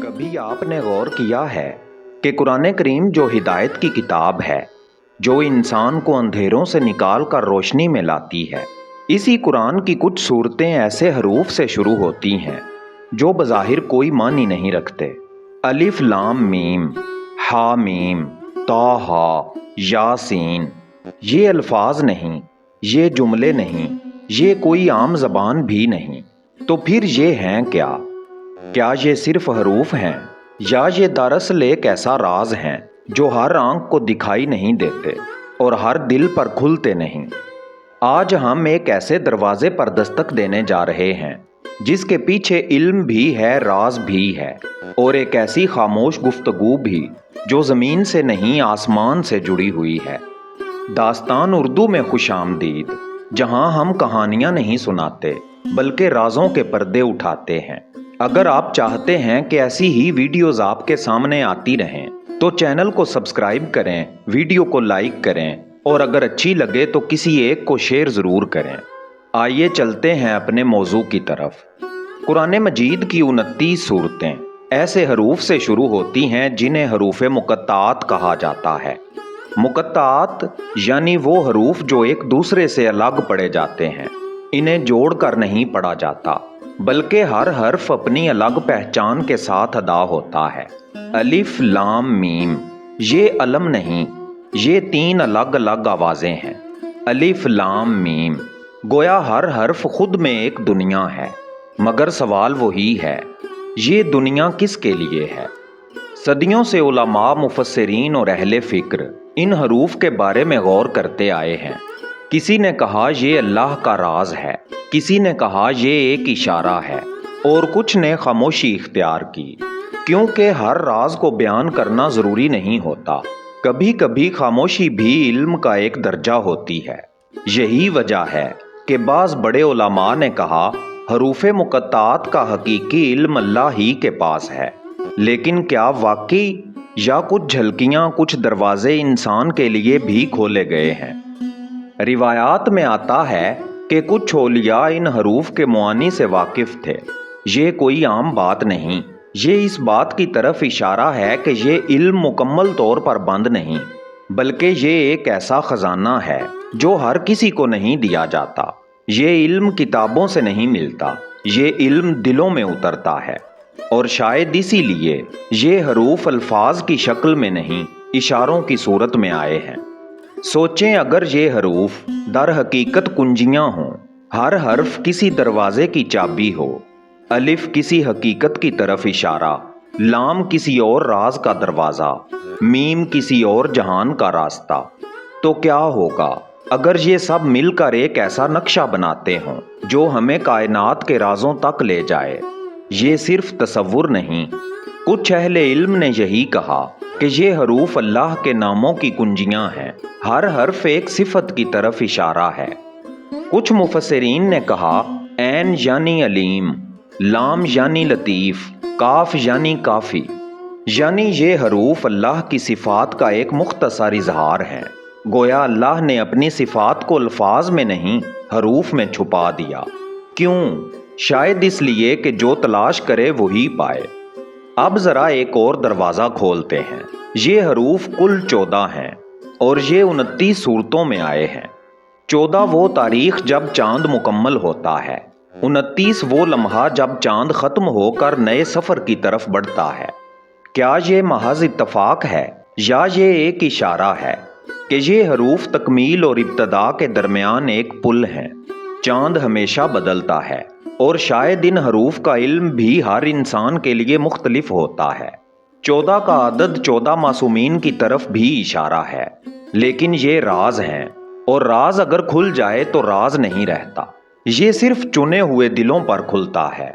कभी आपने गौर किया है कि कुरान करीम जो हिदायत की किताब है, जो इंसान को अंधेरों से निकाल कर रोशनी में लाती है, इसी कुरान की कुछ सूरतें ऐसे हरूफ से शुरू होती हैं जो बज़ाहिर कोई मानी नहीं रखते। अलिफ लाम मीम, हा मीम, ताहा, यासीन, ये अल्फाज नहीं, ये जुमले नहीं, ये कोई आम ज़बान भी नहीं। तो फिर ये हैं क्या? क्या ये सिर्फ हरूफ हैं या ये दरअसल एक ऐसा राज हैं जो हर आंख को दिखाई नहीं देते और हर दिल पर खुलते नहीं? आज हम एक ऐसे दरवाजे पर दस्तक देने जा रहे हैं जिसके पीछे इल्म भी है, राज भी है और एक ऐसी खामोश गुफ्तगू भी जो ज़मीन से नहीं आसमान से जुड़ी हुई है। दास्तान उर्दू में खुशामदीद, जहां हम कहानियां नहीं सुनाते बल्कि राजों के पर्दे उठाते हैं। अगर आप चाहते हैं कि ऐसी ही वीडियोस आपके सामने आती रहें तो चैनल को सब्सक्राइब करें, वीडियो को लाइक करें और अगर अच्छी लगे तो किसी एक को शेयर ज़रूर करें। आइए चलते हैं अपने मौजू की तरफ। कुरान मजीद की 29 सूरतें ऐसे हरूफ से शुरू होती हैं जिन्हें हरूफ मुक़त्ताआत कहा जाता है। मुक़त्ताआत यानी वो हरूफ जो एक दूसरे से अलग पढ़े जाते हैं। इन्हें जोड़कर नहीं पढ़ा जाता बल्कि हर हर्फ अपनी अलग पहचान के साथ अदा होता है। अलिफ लाम मीम, ये अलम नहीं, ये 3 अलग अलग आवाज़ें हैं। अलिफ लाम मीम, गोया हर हर्फ खुद में एक दुनिया है, मगर सवाल वही है, ये दुनिया किसके लिए है? सदियों से उलमा, मुफस्सिरीन और अहले फ़िक्र इन हरूफ के बारे में गौर करते आए हैं। किसी ने कहा ये अल्लाह का राज है, किसी ने कहा ये एक इशारा है और कुछ ने खामोशी इख्तियार की, क्योंकि हर राज को बयान करना ज़रूरी नहीं होता। कभी कभी खामोशी भी इल्म का एक दर्जा होती है। यही वजह है कि बाज़ बड़े उलमा ने कहा हरूफ मुक़त्ताआत का हकीकी इल्म अल्लाह ही के पास है। लेकिन क्या वाकई या कुछ झलकियाँ, कुछ दरवाजे इंसान के लिए भी खोले गए हैं? रिवायात में आता है कि कुछ औलिया इन हरूफ के मुआनी से वाकिफ़ थे। ये कोई आम बात नहीं, ये इस बात की तरफ इशारा है कि ये इल्म मुकम्मल तौर पर बंद नहीं, बल्कि ये एक ऐसा ख़जाना है जो हर किसी को नहीं दिया जाता। ये इल्म किताबों से नहीं मिलता, ये इल्म दिलों में उतरता है और शायद इसीलिए ये हरूफ अल्फाज की शक्ल में नहीं, इशारों की सूरत में आए हैं। सोचें, अगर ये हरूफ दर हकीकत कुंजियां हों, हर हर्फ किसी दरवाजे की चाबी हो, अलिफ किसी हकीकत की तरफ इशारा, लाम किसी और राज का दरवाज़ा, मीम किसी और जहान का रास्ता, तो क्या होगा अगर ये सब मिलकर एक ऐसा नक्शा बनाते हों जो हमें कायनात के राजों तक ले जाए? ये सिर्फ तसव्वुर नहीं, कुछ अहले इल्म ने यही कहा कि ये हरूफ अल्लाह के नामों की कुंजियां हैं। हर हर्फ एक सिफत की तरफ इशारा है। कुछ मुफस्सिरीन ने कहा ऐन यानी अलीम, लाम यानी लतीफ़, काफ यानी काफ़ी, यानी ये हरूफ अल्लाह की सिफ़ात का एक मुख्तसर इजहार है। गोया अल्लाह ने अपनी सिफ़ात को अल्फाज में नहीं, हरूफ में छुपा दिया। क्यों? शायद इसलिए कि जो तलाश करे वही पाए। अब ज़रा एक और दरवाज़ा खोलते हैं। ये हरूफ कुल 14 हैं और ये 29 सूरतों में आए हैं। 14 वो तारीख जब चांद मुकम्मल होता है, 29 वो लम्हा जब चांद ख़त्म होकर नए सफ़र की तरफ बढ़ता है। क्या ये महज इत्तफाक है या ये एक इशारा है कि ये हरूफ तकमील और इब्तदा के दरमियान एक पुल हैं? चांद हमेशा बदलता है और शायद इन हरूफ का इल्म भी हर इंसान के लिए मुख्तलिफ होता है। 14 का अदद 14 मासूमीन की तरफ भी इशारा है, लेकिन ये राज हैं और राज अगर खुल जाए तो राज नहीं रहता, ये सिर्फ चुने हुए दिलों पर खुलता है।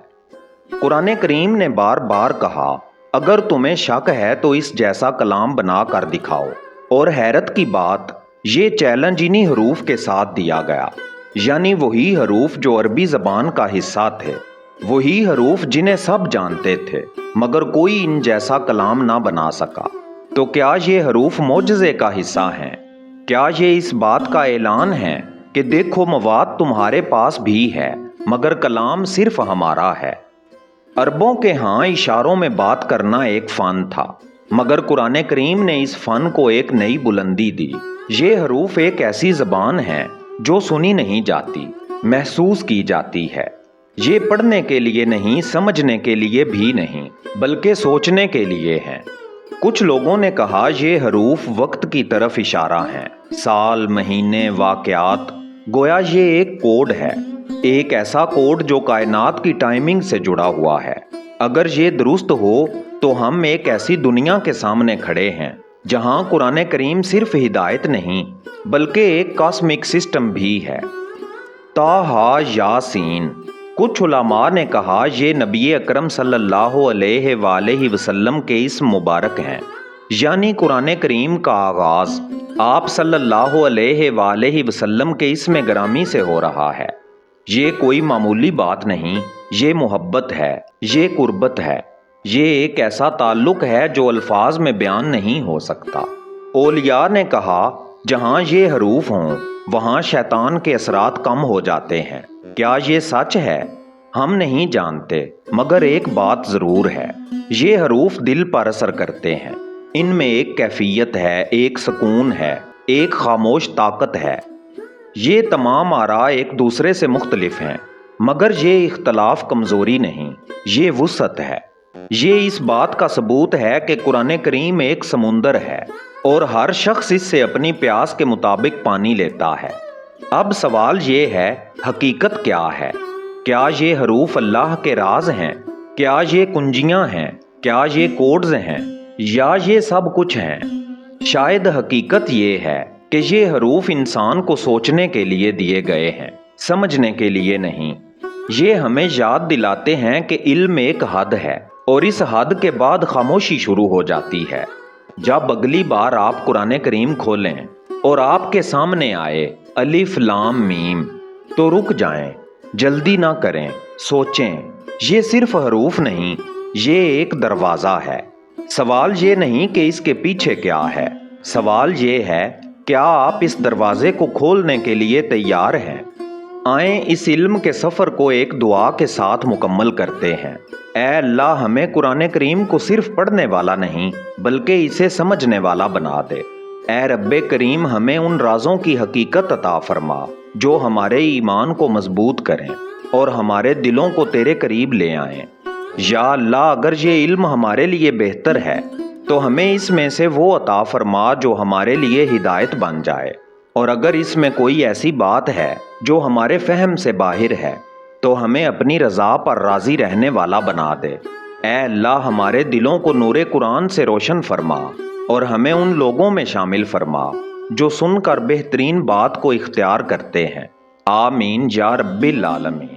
कुरान करीम ने बार बार कहा अगर तुम्हें शक है तो इस जैसा कलाम बना कर दिखाओ, और हैरत की बात ये चैलेंज इन्हीं हरूफ के साथ दिया गया, यानी वही हरूफ जो अरबी ज़बान का हिस्सा थे, वही हरूफ जिन्हें सब जानते थे मगर कोई इन जैसा कलाम ना बना सका। तो क्या ये हरूफ मोजज़े का हिस्सा हैं? क्या ये इस बात का ऐलान है कि देखो मवाद तुम्हारे पास भी है मगर कलाम सिर्फ हमारा है? عربوں کے ہاں اشاروں میں بات کرنا ایک فن تھا، مگر قرآن کریم نے اس فن کو ایک نئی بلندی دی۔ یہ حروف ایک ایسی زبان ہے جو سنی نہیں جاتی، محسوس کی جاتی ہے۔ یہ پڑھنے کے لیے نہیں، سمجھنے کے لیے بھی نہیں، بلکہ سوچنے کے لیے ہیں۔ کچھ لوگوں نے کہا یہ حروف وقت کی طرف اشارہ ہیں، سال، مہینے، واقعات، گویا یہ ایک کوڈ ہے، ایک ایسا کوڈ جو کائنات کی ٹائمنگ سے جڑا ہوا ہے۔ اگر یہ درست ہو تو ہم ایک ایسی دنیا کے سامنے کھڑے ہیں جہاں قرآن کریم صرف ہدایت نہیں بلکہ ایک کاسمک سسٹم بھی ہے۔ طٰہٰ یاسین۔ کچھ علماء نے کہا یہ نبی اکرم صلی اللہ علیہ وآلہ وسلم کے اسم مبارک ہیں، یعنی قرآن کریم کا آغاز آپ صلی اللہ علیہ وآلہ وسلم کے اسم گرامی سے ہو رہا ہے۔ یہ کوئی معمولی بات نہیں، یہ محبت ہے، یہ قربت ہے، یہ ایک ایسا تعلق ہے جو الفاظ میں بیان نہیں ہو سکتا۔ اولیاء نے کہا جہاں یہ حروف ہوں وہاں شیطان کے اثرات کم ہو جاتے ہیں۔ کیا یہ سچ ہے؟ ہم نہیں جانتے، مگر ایک بات ضرور ہے، یہ حروف دل پر اثر کرتے ہیں۔ ان میں ایک کیفیت ہے، ایک سکون ہے، ایک خاموش طاقت ہے۔ یہ تمام آراء ایک دوسرے سے مختلف ہیں، مگر یہ اختلاف کمزوری نہیں، یہ وسعت ہے۔ یہ اس بات کا ثبوت ہے کہ قرآن کریم ایک سمندر ہے اور ہر شخص اس سے اپنی پیاس کے مطابق پانی لیتا ہے۔ اب سوال یہ ہے، حقیقت کیا ہے؟ کیا یہ حروف اللہ کے راز ہیں؟ کیا یہ کنجیاں ہیں؟ کیا یہ کوڈز ہیں؟ یا یہ سب کچھ ہیں؟ شاید حقیقت یہ ہے کہ یہ حروف انسان کو سوچنے کے لیے دیے گئے ہیں، سمجھنے کے لیے نہیں۔ یہ ہمیں یاد دلاتے ہیں کہ علم ایک حد ہے اور اس حد کے بعد خاموشی شروع ہو جاتی ہے۔ جب اگلی بار آپ قرآن کریم کھولیں اور آپ کے سامنے آئے الف لام میم تو رک جائیں، جلدی نہ کریں، سوچیں۔ یہ صرف حروف نہیں، یہ ایک دروازہ ہے۔ سوال یہ نہیں کہ اس کے پیچھے کیا ہے، سوال یہ ہے کیا آپ اس دروازے کو کھولنے کے لیے تیار ہیں؟ آئیں اس علم کے سفر کو ایک دعا کے ساتھ مکمل کرتے ہیں۔ اے اللہ ہمیں قرآن کریم کو صرف پڑھنے والا نہیں بلکہ اسے سمجھنے والا بنا دے۔ اے رب کریم ہمیں ان رازوں کی حقیقت عطا فرما جو ہمارے ایمان کو مضبوط کریں اور ہمارے دلوں کو تیرے قریب لے آئیں۔ یا اللہ اگر یہ علم ہمارے لیے بہتر ہے تو ہمیں اس میں سے وہ عطا فرما جو ہمارے لیے ہدایت بن جائے، اور اگر اس میں کوئی ایسی بات ہے جو ہمارے فہم سے باہر ہے تو ہمیں اپنی رضا پر راضی رہنے والا بنا دے۔ اے اللہ ہمارے دلوں کو نور قرآن سے روشن فرما اور ہمیں ان لوگوں میں شامل فرما جو سن کر بہترین بات کو اختیار کرتے ہیں۔ آمین یا رب العالمین۔